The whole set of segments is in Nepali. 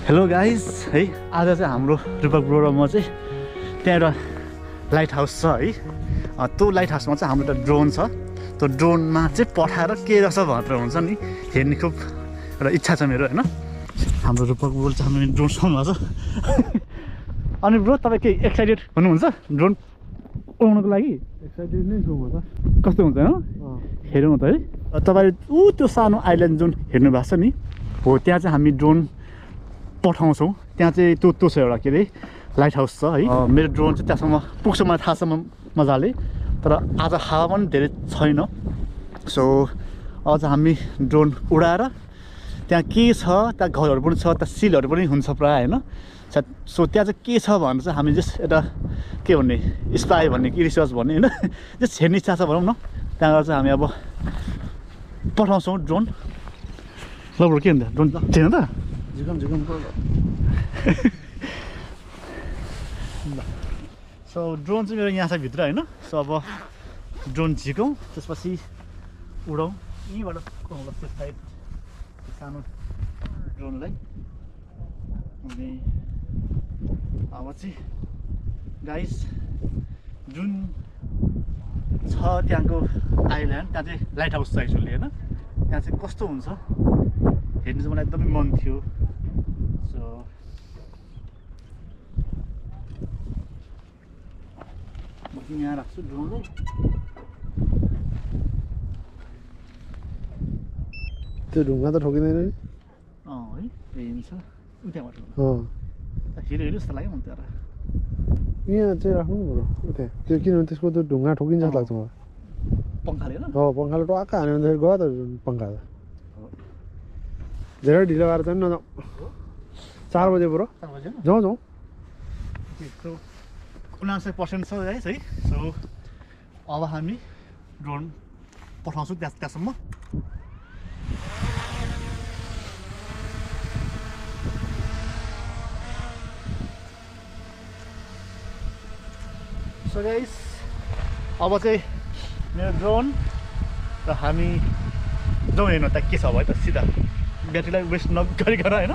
हेलो गाइस है आज चाहिँ हाम्रो रूपक ब्रो र म चाहिँ त्यहाँ एउटा लाइट हाउस छ है त्यो लाइट हाउसमा चाहिँ हाम्रो एउटा ड्रोन छ त्यो ड्रोनमा चाहिँ पठाएर के रहेछ भनेर हुन्छ नि हेर्ने खुब एउटा इच्छा छ मेरो हैन हाम्रो रूपक ब्रो चाहिँ हाम्रो ड्रोन सुन्नु छ अनि ब्रो तपाईँ के एक्साइटेड हुनुहुन्छ ड्रोन उडाउनको लागि एक्साइटेड नै छु म त कस्तो हुन्छ हैन हेरौँ त है तपाईँ त्यो सानो आइल्यान्ड जुन हेर्नु भएको छ नि हो त्यहाँ चाहिँ हामी ड्रोन पठाउँछौँ त्यहाँ चाहिँ त्यो छ एउटा के अरे लाइट हाउस छ है मेरो ड्रोन चाहिँ त्यहाँसम्म पुग्छ मलाई थाहा छ मजाले तर आज हावा पनि धेरै छैन सो अझ हामी ड्रोन उडाएर त्यहाँ के छ त्यहाँ घरहरू पनि छ त्यहाँ सिलहरू पनि हुन्छ प्रायः होइन सो त्यहाँ चाहिँ के छ भनेर चाहिँ हामी जस्ट एउटा के भन्ने स्पाई भन्ने कि रिसर्च भन्ने होइन जस्ट हेर्ने इच्छा छ भनौँ न त्यहाँ गएर चाहिँ हामी अब पठाउँछौँ ड्रोन ल ब्रो के हुन्छ ड्रोन थिएन त झिकम सो ड्रोन चाहिँ मेरो यहाँ छ भित्र होइन सो अब ड्रोन झिकौँ त्यसपछि उडाउँ यहीँबाट त्यो साइड सानो ड्रोनलाई अनि अब चाहिँ गाइस जुन छ त्यहाँको आइल्यान्ड त्यहाँ चाहिँ लाइट हाउस छ एक्चुअली होइन त्यहाँ चाहिँ कस्तो हुन्छ हेर्नु चाहिँ मलाई एकदमै मन थियो सो म चाहिँ यहाँ राख्छु ड्रोनलाई त्यो ढुङ्गा त ठोकिँदैन नि है यही छ उताबाट अँ हेऱ्यो जस्तो लाग्यो मलाई त्यहाँ यहाँ चाहिँ राख्नु नि बरु उता त्यो किनभने त्यसको त्यो ढुङ्गा ठोकिन्छ जस्तो लाग्छ मलाई पङ्खाले होइन पङ्खाले टक्क हान्यो भने गयो त पङ्खा त धेरै ढिलो भएर चाहिँ नजाउँ 4 बजे बरु जाउँ 99% छ गाइस है सो अब हामी ड्रोन पठाउँछौँ त्यहाँसम्म सो गाइस अब चाहिँ मेरो ड्रोन र हामी जाउँ हेर्नु त के छ भयो त सिधा ब्याट्रीलाई वेस्ट नगरिकन होइन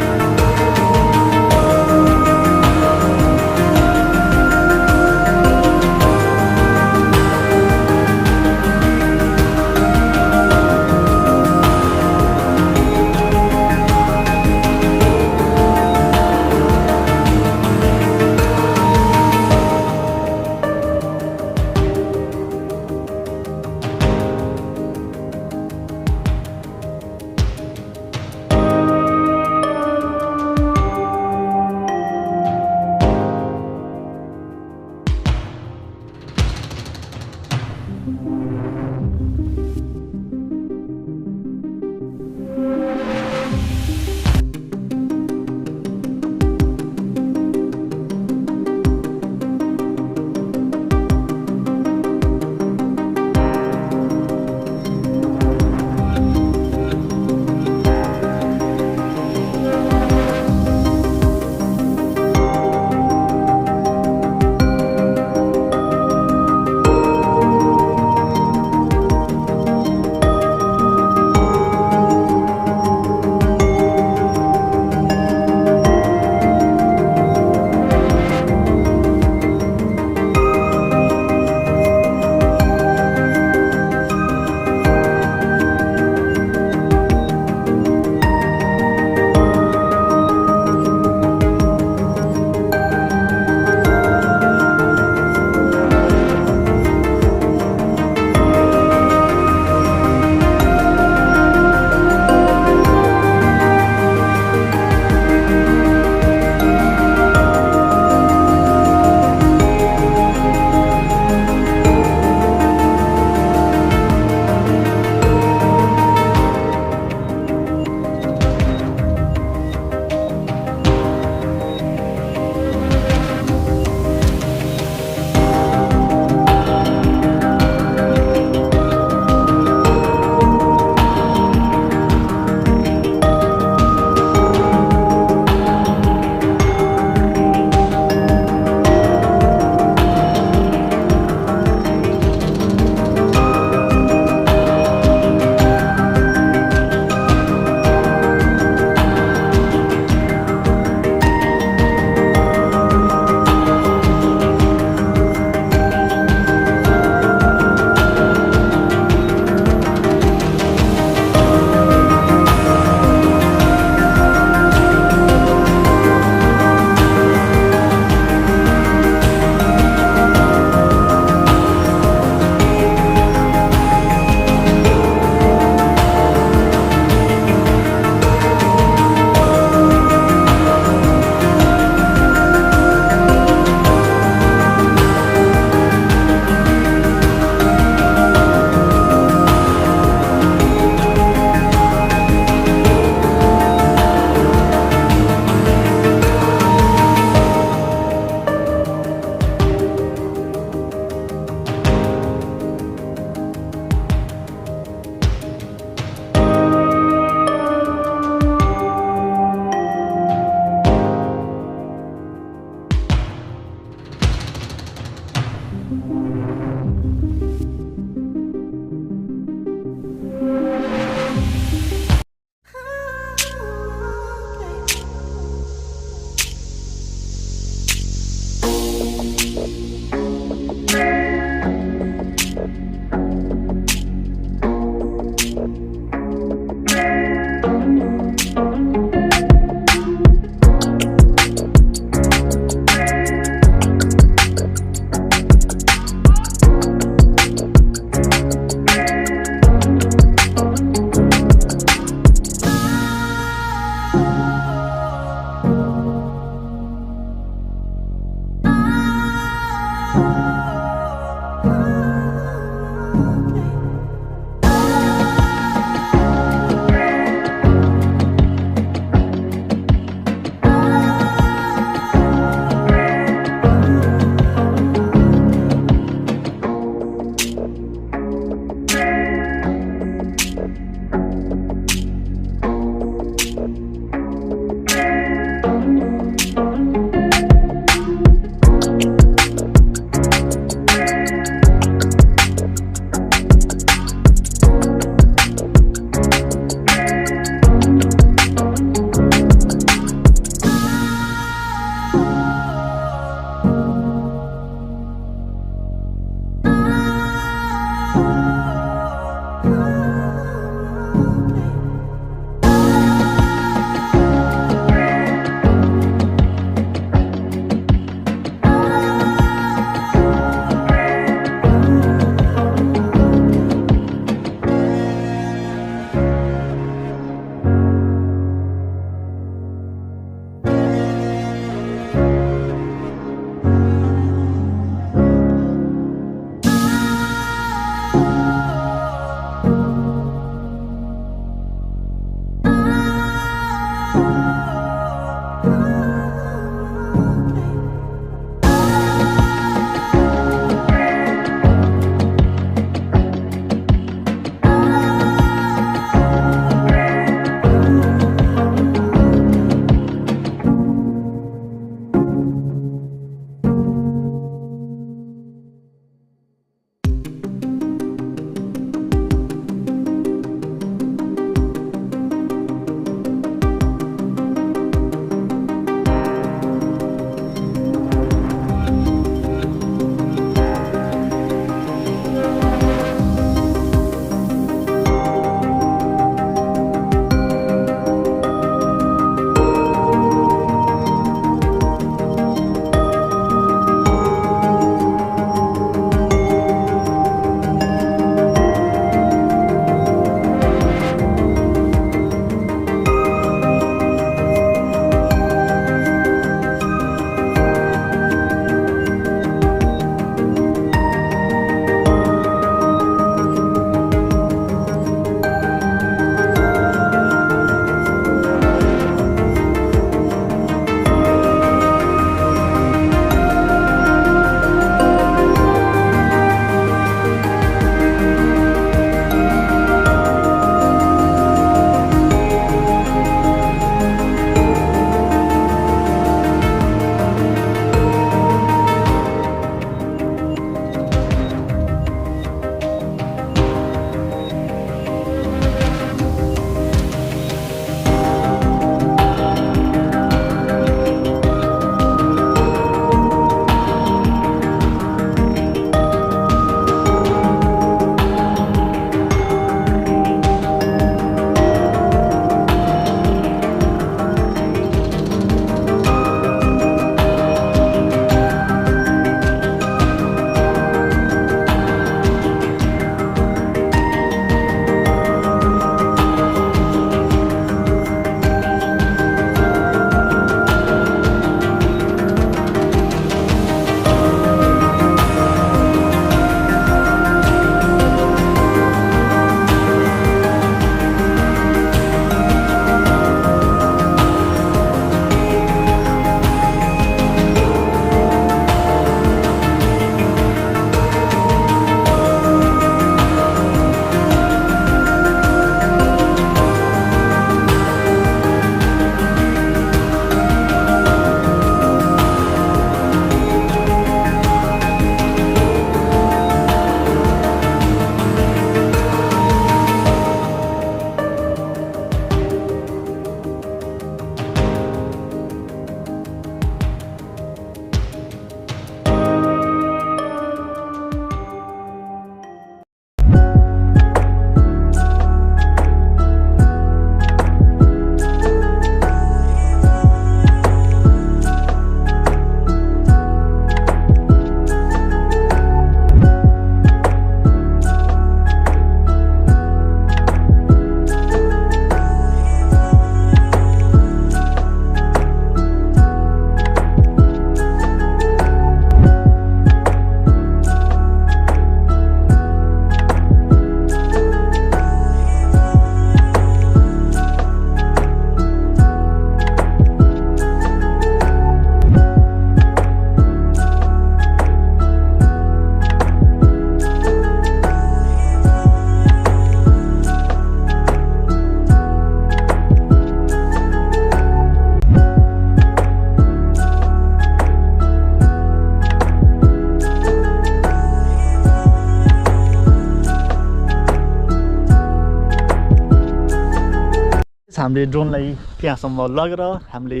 हामीले ड्रोनलाई त्यहाँसम्म लगेर हामीले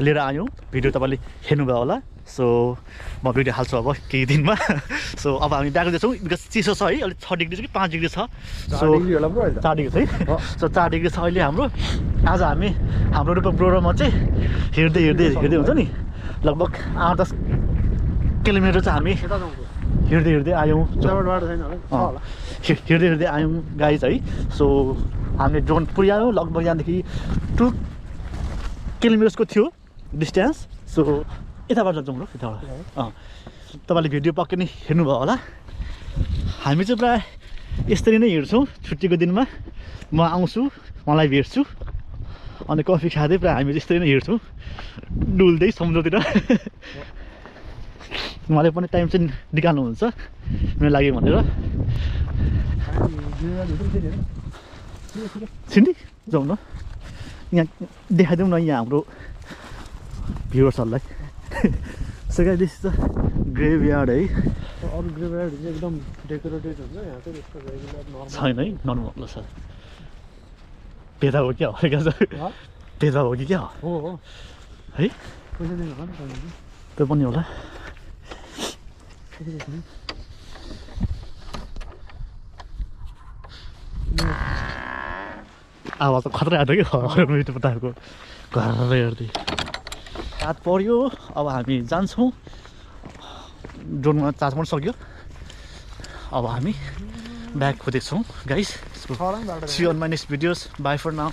लिएर आयौँ भिडियो तपाईँले हेर्नुभयो होला सो म भिडियो हाल्छु अब केही दिनमा सो अब हामी ब्याक जान्छौँ बिकज चिसो छ है अलिक 6 डिग्री छ कि 5 डिग्री छ सो 4 डिग्री छ है सो 4 डिग्री छ अहिले हाम्रो आज हामी हाम्रो रूपक ब्रो र म चाहिँ हिँड्दै हुन्छ नि लगभग 8-10 किलोमिटर चाहिँ हामी हिँड्दै आयौँ हिँड्दै आयौँ गाइज है सो हामीले ड्रोन पुर्यायौँ लगभग यहाँदेखि 2 किलोमिटर्सको थियो डिस्टेन्स सो यताबाट जान्छौँ र यताबाट तपाईँले भिडियो पक्कै नै हेर्नुभयो होला हामी चाहिँ प्रायः यसरी नै हिँड्छौँ छुट्टीको दिनमा म आउँछु मलाई भेट्छु अनि कफी खाँदै प्रायः हामी यसरी नै हिँड्छौँ डुल्दै समुद्रतिर उहाँले पनि टाइम चाहिँ निकाल्नुहुन्छ मेरो लागि भनेर छिन्डी जाउँ न यहाँ देखाइदिउँ न यहाँ हाम्रो भ्युवर्सहरूलाई सो गाइस दिस इज ग्रेभयार्ड है अरू ग्रेभयार्ड एकदम डेकोरेटेड हुन्छ यहाँ चाहिँ यस्तो रेगुलर नर्मल छैन है नर्मल छ पेदा हो क्या हो पेदा हो कि क्या हो है पैसा दिनु होला नि त्यो पनि होला आवाज त खतरा आएको थियो कि मिठो पताएको घरै हेर्दै रात पर्यो अब हामी जान्छौँ ड्रोनमा चार्ज पनि सक्यो अब हामी ब्याग खोजेछौँ guys see you on my next videos bye for now